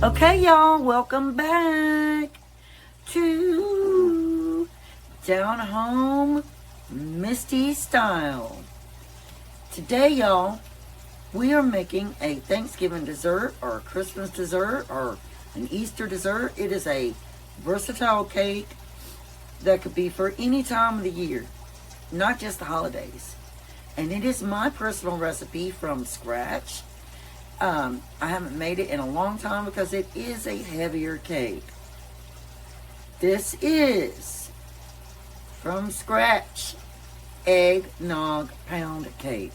Okay, y'all, welcome back to Down Home Misty Style. Today, y'all, we are making a Thanksgiving dessert or a Christmas dessert or an Easter dessert. It is a versatile cake that could be for any time of the year, not just the holidays. And it is my personal recipe from scratch. I haven't made it in a long time because it is a heavier cake. This is from scratch Eggnog Pound Cake.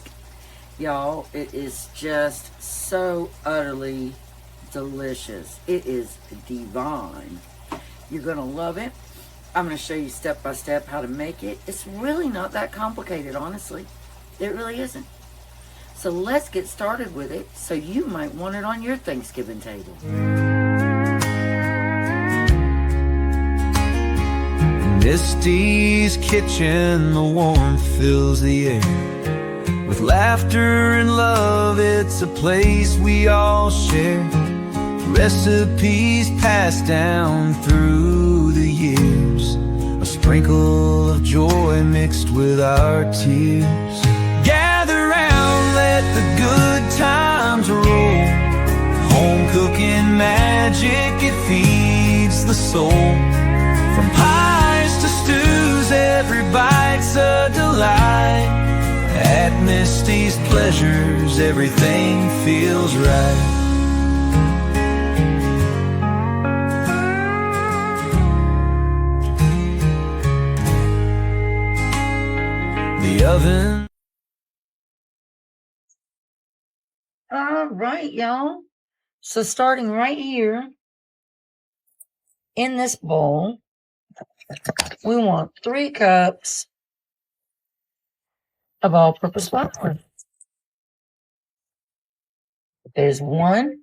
Y'all, it is just so utterly delicious. It is divine. You're going to love it. I'm going to show you step by step how to make it. It's really not that complicated, honestly. It really isn't. So let's get started with it so you might want it on your Thanksgiving table. Misty's kitchen, the warmth fills the air. With laughter and love, it's a place we all share. Recipes passed down through the years, a sprinkle of joy mixed with our tears. Gather round, let the good times roll. Home cooking magic, it feeds the soul. From pies to stews, every bite's a delight. At Misty's Pleasures, everything feels right. The oven. All right, y'all. So starting right here in this bowl, we want 3 cups of all-purpose flour. There's 1,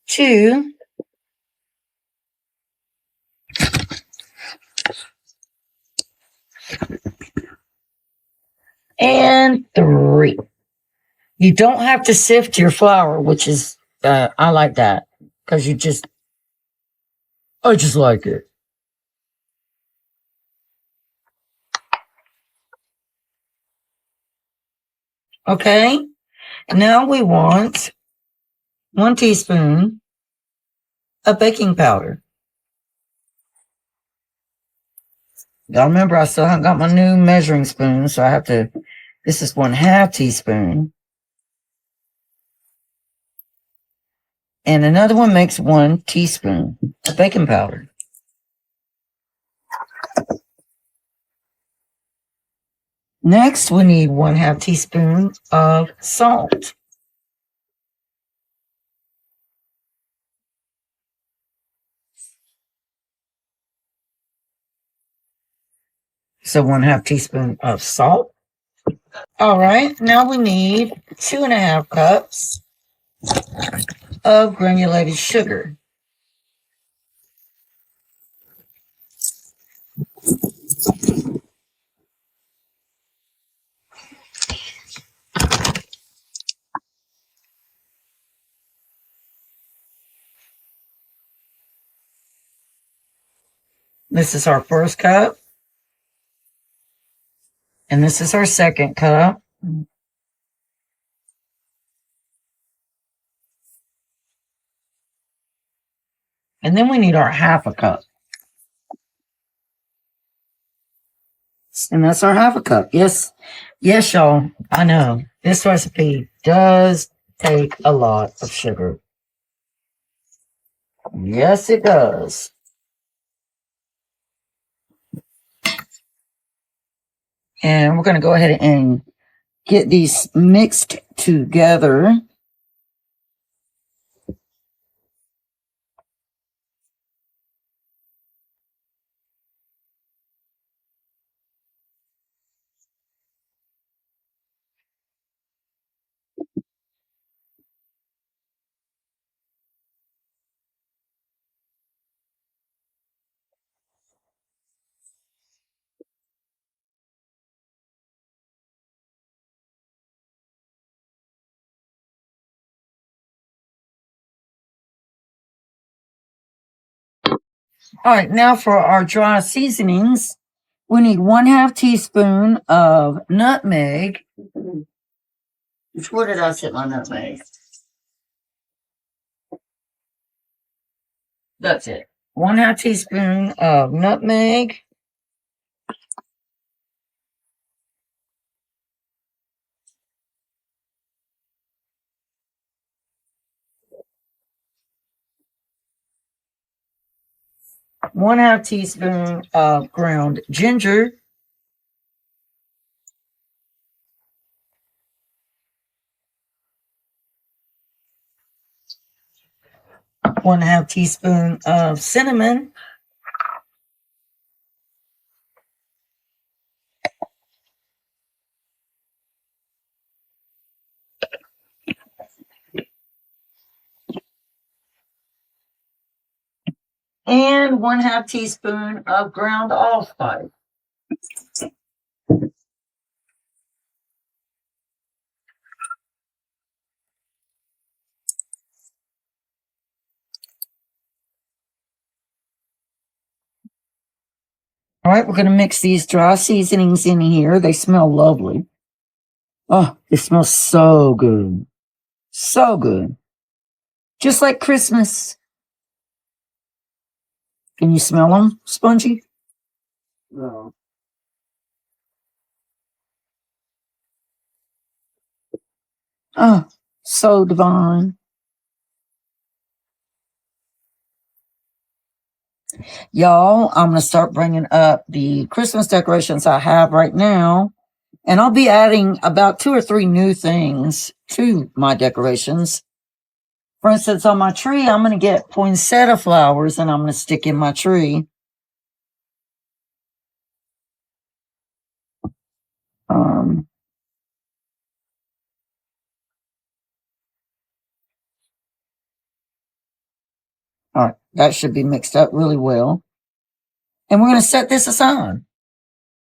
2, and 3. You don't have to sift your flour, which is, I like that because I just like it. Okay, now we want 1 teaspoon of baking powder. Y'all remember I still haven't got my new measuring spoon, so I have to, this is 1/2 teaspoon. And another one makes 1 teaspoon of baking powder. Next, we need 1/2 teaspoon of salt. So 1/2 teaspoon of salt. All right, now we need 2.5 cups of granulated sugar. This is our first cup. And this is our second cup. And then we need our 1/2 cup. And that's our 1/2 cup. Yes, yes, y'all. I know this recipe does take a lot of sugar. Yes, it does. And we're going to go ahead and get these mixed together. All right, now for our dry seasonings, we need 1/2 teaspoon of nutmeg. Where did I set my nutmeg? That's it. 1/2 teaspoon of nutmeg. One-half teaspoon of ground ginger. One-half teaspoon of cinnamon. And 1/2 teaspoon of ground allspice. All right, we're going to mix these dry seasonings in here. They smell lovely. Oh, they smell so good. So good. Just like Christmas. Can you smell them, Spongy? No. Oh, so divine. Y'all, I'm going to start bringing up the Christmas decorations I have right now. And I'll be adding about 2 or 3 new things to my decorations. For instance, on my tree, I'm going to get poinsettia flowers and I'm going to stick in my tree. All right, that should be mixed up really well. And we're going to set this aside.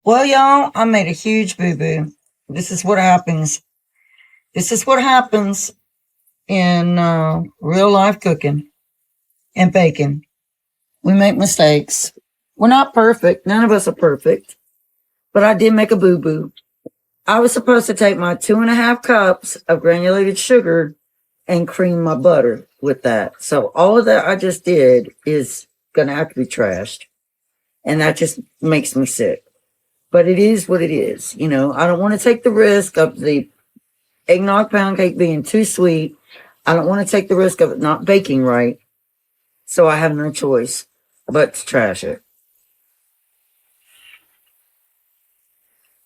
Well, y'all, I made a huge boo-boo. This is what happens. This is what happens in real life cooking and baking. We make mistakes. We're not perfect. None of us are perfect. But I did make a boo-boo. I was supposed to take my 2.5 cups of granulated sugar and cream my butter with that. So all of that I just did is going to have to be trashed. And that just makes me sick. But it is what it is. You know, I don't want to take the risk of the eggnog pound cake being too sweet. I don't want to take the risk of it not baking right. So I have no choice but to trash it.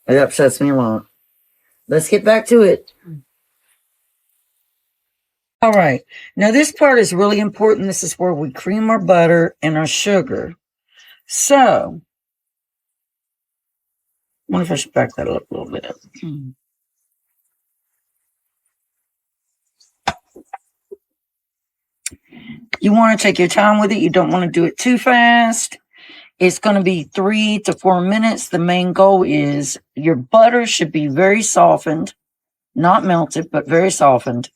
It upsets me a lot. Let's get back to it. All right. Now this part is really important. This is where we cream our butter and our sugar. So, I wonder if I should back that up a little bit. You want to take your time with it. You don't want to do it too fast. It's going to be 3 to 4 minutes. The main goal is your butter should be very softened, not melted, but very softened.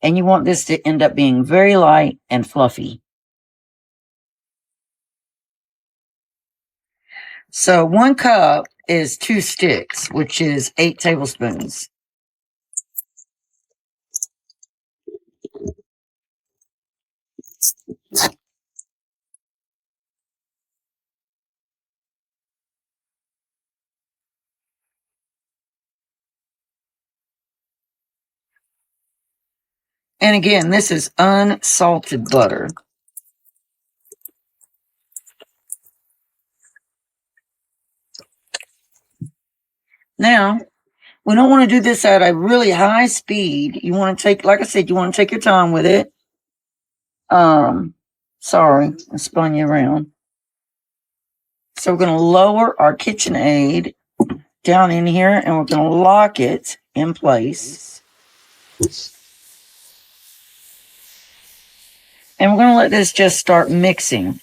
And you want this to end up being very light and fluffy. So 1 cup is 2 sticks, which is 8 tablespoons. And again, this is unsalted butter. Now, we don't want to do this at a really high speed. You want to take, like I said, you want to take your time with it. Sorry, I spun you around. So we're going to lower our KitchenAid down in here and we're going to lock it in place. And we're going to let this just start mixing.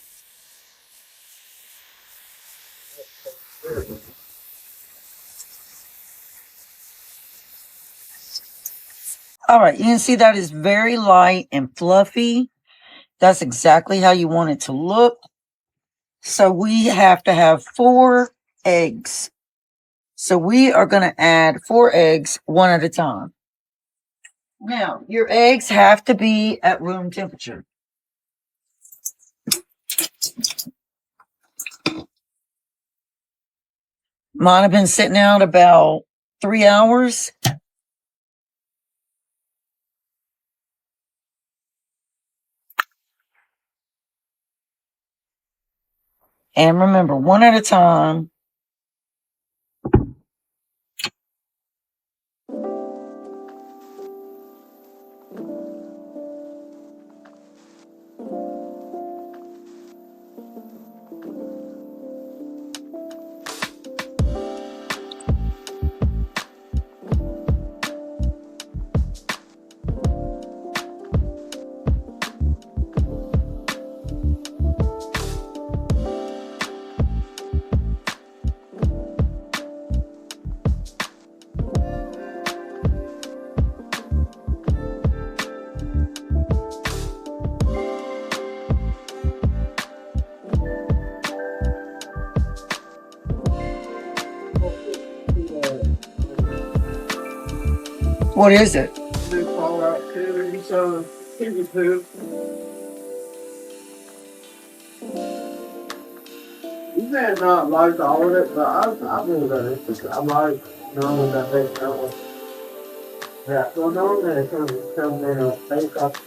All right, you can see that is very light and fluffy. That's exactly how you want it to look. So we have to have 4 eggs. So we are going to add 4 eggs one at a time. Now, your eggs have to be at room temperature. Mine have been sitting out about 3 hours. And remember, one at a time. What is it? Do fallout too, so piggy poop. You may not like all of it, but I really don't think I like knowing that they know that going on and it comes in a fake up.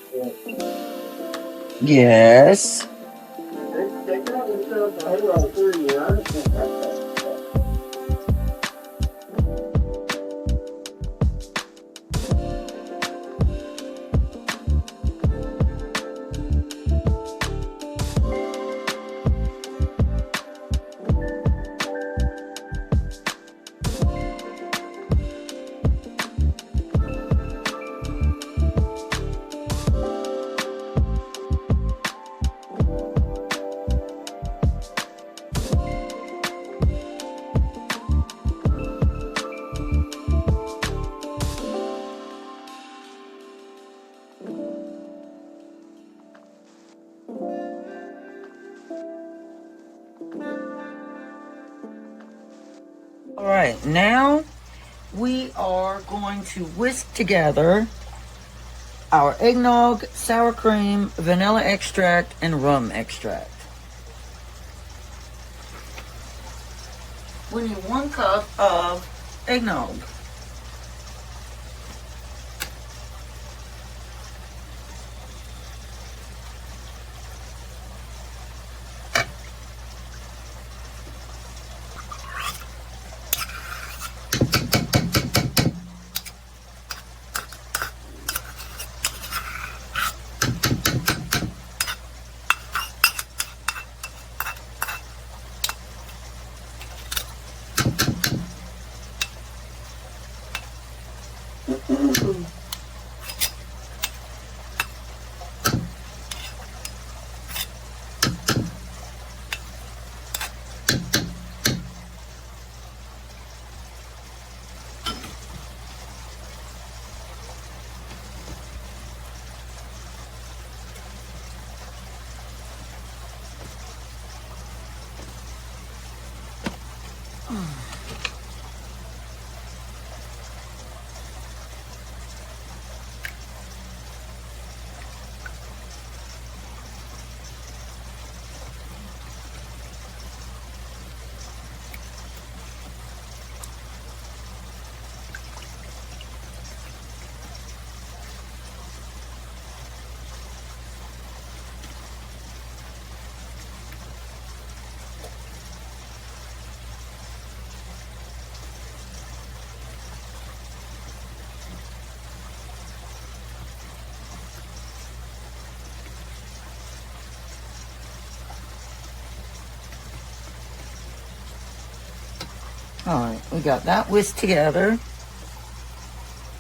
Yes. They got themselves a halo too, you know? All right, now we are going to whisk together our eggnog, sour cream, vanilla extract, and rum extract. We need 1 cup of eggnog. All right, we got that whisked together.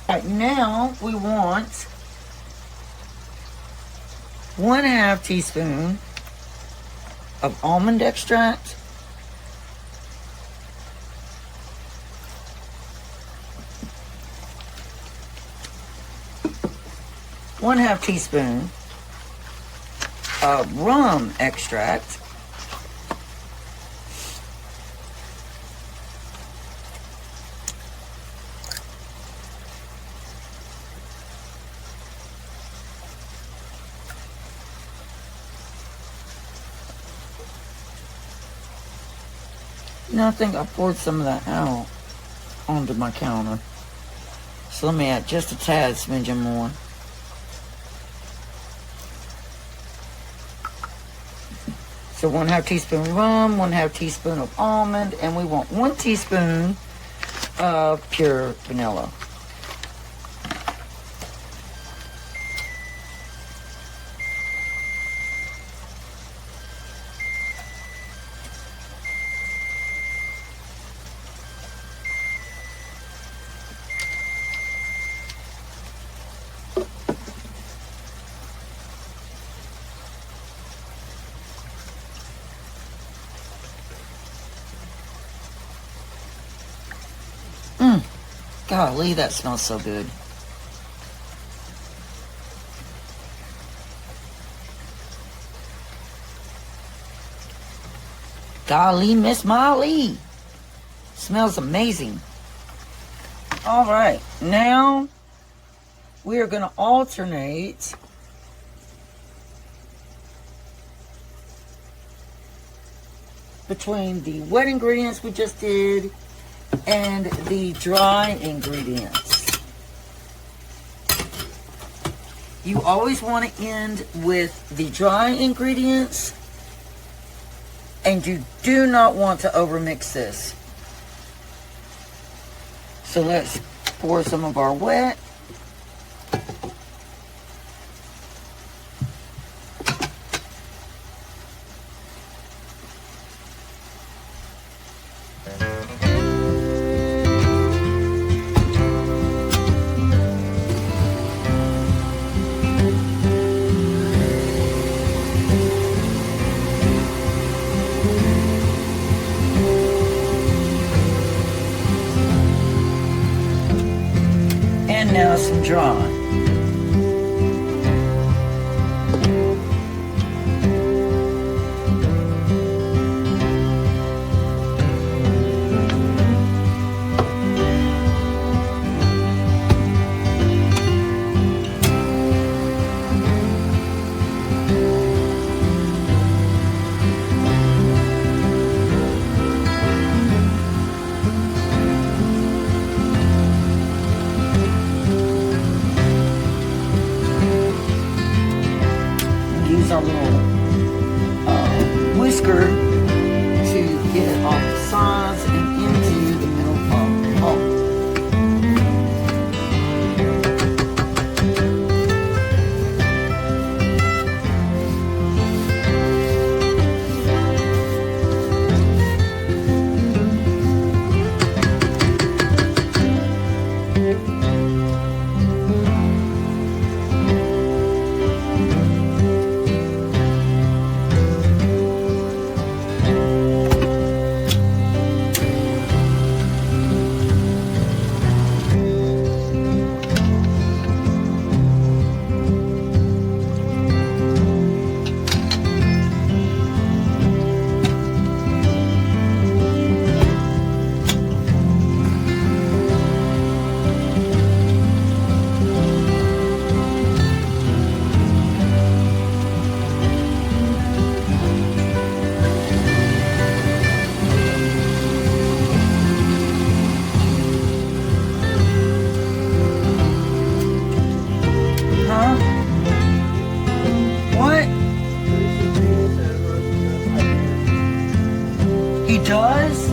All right, now we want 1/2 teaspoon of almond extract. One-half teaspoon of rum extract. No, I think I poured some of that out onto my counter. So let me add just a tad smidgen more. So 1/2 teaspoon rum, 1/2 teaspoon of almond, and we want 1 teaspoon of pure vanilla. Golly, that smells so good. Golly, Miss Molly. Smells amazing. All right, now we are going to alternate between the wet ingredients we just did and the dry ingredients. You always want to end with the dry ingredients, and you do not want to overmix this. So let's pour some of our wet. And now some dry. Use our little whisker to get it off the sides and into the middle of the bowl. He does?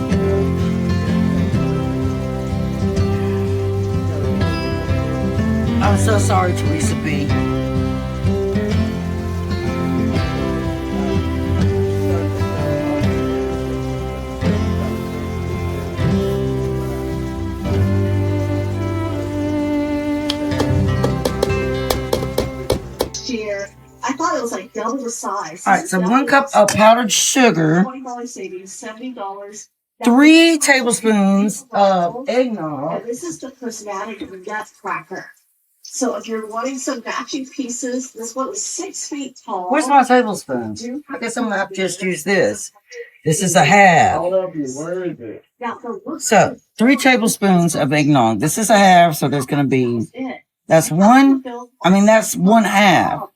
I'm so sorry, Teresa B. I thought it was like double the size. All right, so 1 cup of powdered sugar, $20 savings, $70. 3 tablespoons of eggnog. And this is the prismatic nut cracker. So if you're wanting some matching pieces, this one is 6 feet tall. Where's my tablespoons? I guess I'm gonna have to just use this. This is a half. So 3 tablespoons of eggnog. This is a half, so there's gonna be, that's 1. I mean, that's 1/2.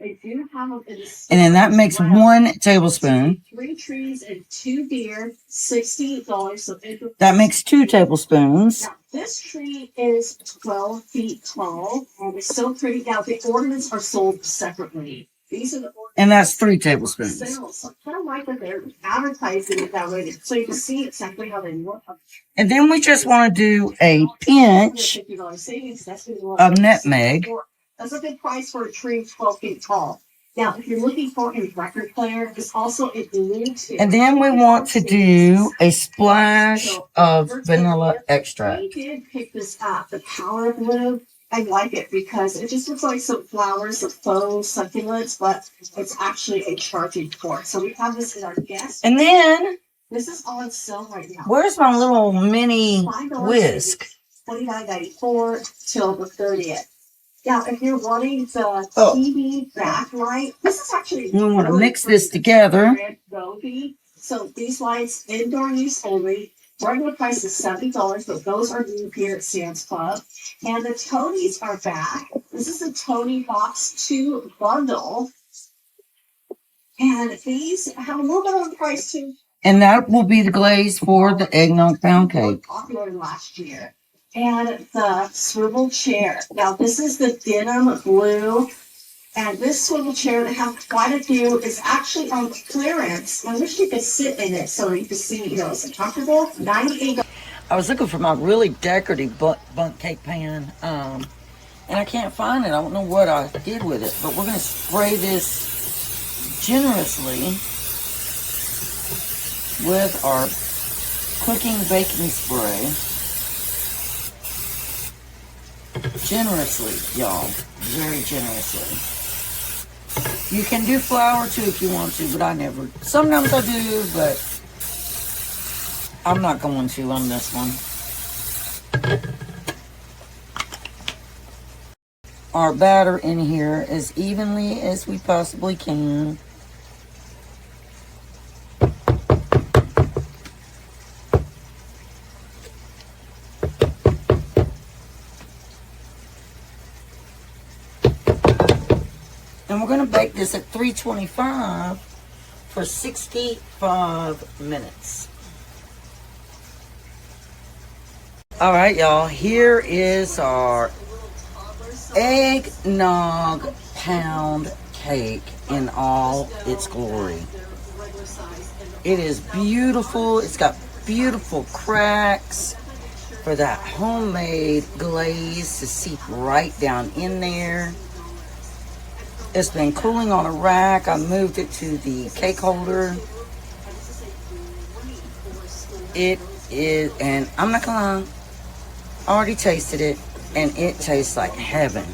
They do have them in the And then that makes 1 tablespoon. 3 trees and 2 deer, $60. So That makes 2 tablespoons. now, this tree is 12 feet tall and it's so pretty. Now, the ornaments are sold separately. These are the ornaments. And that's 3 tablespoons. Sales. So I kind of like that they're advertising it that way so you can see exactly how they look. And then we just want to do a pinch of nutmeg. That's a good price for a tree 12 feet tall. Now, if you're looking for a record player, it's also a glue too. And then we want to do a splash of vanilla extract. I did pick this up, the Power Glue. I like it because it just looks like some flowers, some faux succulents, but it's actually a charging port. So we have this in our guest. And then, This is on sale right now. where's my little mini whisk? $29.94 till the 30th. Now, if you're wanting the Oh. TV backlight, this is actually We want to mix this together. So these lights, indoor use only. Regular price is $70, but those are new here at Sam's Club. And the Tonys are back. This is a Tony Box 2 bundle. And these have a little bit of a price too. And that will be the glaze for the Eggnog Pound Cake. Popular last year. And the swivel chair. Now, this is the denim blue. And this swivel chair, they have quite a few, is actually on clearance. I wish you could sit in it so you could see, is it comfortable? $98. I was looking for my really decorative bundt cake pan, and I can't find it. I don't know what I did with it, but we're going to spray this generously with our cooking baking spray. Generously, y'all. Very generously. You can do flour too if you want to, but I never. Sometimes I do, but I'm not going to on this one. Our batter in here as evenly as we possibly can. And we're going to bake this at 325 for 65 minutes. All right, y'all. Here is our Eggnog Pound Cake in all its glory. It is beautiful. It's got beautiful cracks for that homemade glaze to seep right down in there. It's been cooling on a rack. I moved it to the cake holder. It is, and I'm not gonna lie, I already tasted it, and it tastes like heaven.